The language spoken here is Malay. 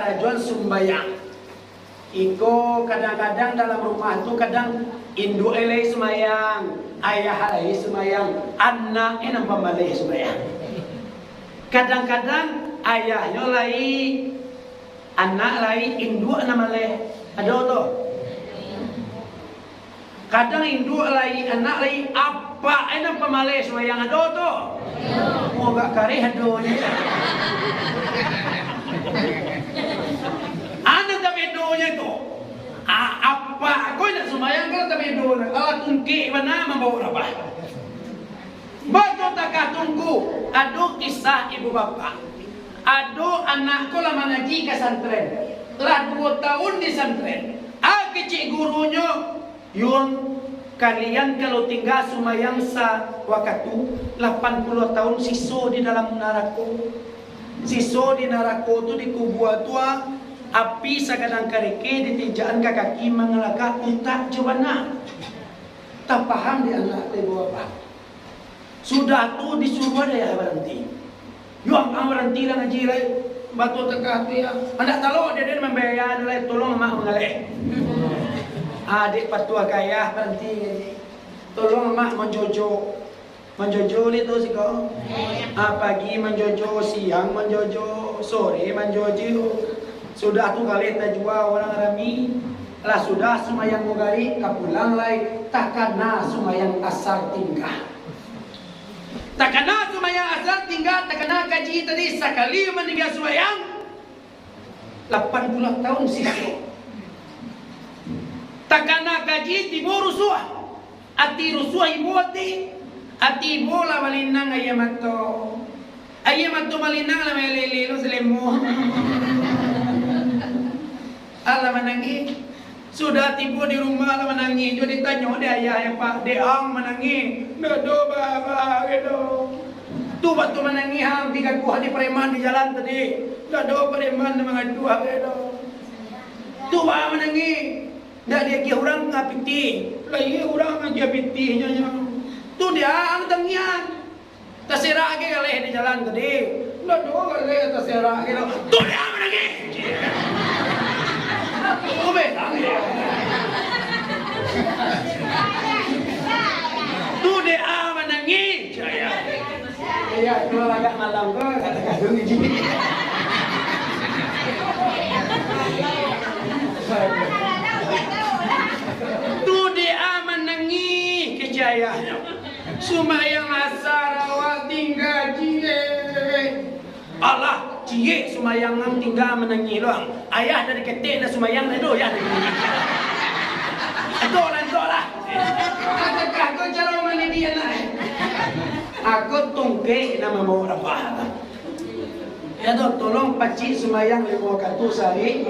Jual sumbayang. Iko kadang-kadang dalam rumah tu kadang induk elai semayang, ayah elai semayang, anak enam pamalai semayang. Kadang-kadang ayahnya lai, anak lai, induk enam malai. Ada tu. Kadang induk lai, anak lai, apa enam pamalai semayang. Ada tu. Mau gak karih ada ni. Anak tapi doanya itu apa kau nak sembahyang kalau tapi doanya alat tungki mana membawa apa betul tak tunggu adu kisah ibu bapa adu anakku lama ngaji ke santren lah 2 tahun di santren kecik gurunya yung kalian kalau tinggal sembahyang sa waktu 80 tahun siso di dalam neraka. Siso di neraka tu di kubur tua api sakadang kareke di tijaan kaki mengelaka untak jebana. Tak paham di anak ibu apa. Sudah tu disuruh ada ya berhenti. Yang berhenti lah ngaji lai batu tekah tu ya. Anak talok dia membayar lai tolong mak mengalih. Adik patua kaya berhenti. Tolong mak menjojo. Menjojo itu sih kau. Pagi menjojo, siang menjojo, sore menjojo. Sudah tu kali tak jual orang rami. Lah sudah semayang mugari kapulang lai takana semayang asar tinggal. Takana semayang asar tinggal, takana kaji tadi sekali meninggal semayang 80 tahun sisa. Takana kaji tibo rusuh. Ati rusuh ibu ati bola malinang ayamato malinang la melelelo selemo ala menangi sudah tiba di rumah la menangi jo ditanya dia ayah ya pak de ang menangi do baba gitu tu batu menangi hang tiga buah di preman di jalan tadi do preman mengadu gitu tu ba menangi dak dia ki orang ngapiti lah iya orang aja piti nya tu dia ang tangian terserah ke kalih di jalan tadi lah dua kalih terserah ke tu dia menangi tu betang tu dia menangi saya ya kalau agak malam ke kata-kata ni tu dia menangi kejayaan sumayang asar awak tinggal cie Allah cie sumayang ngam tinggal menangi doang ayah dari ketik dah sumayang dah ya aduh lah adakah kau cara mana dia nak aku tungke nama bawa apa ya tolong pacik sumayang 5 waktu sehari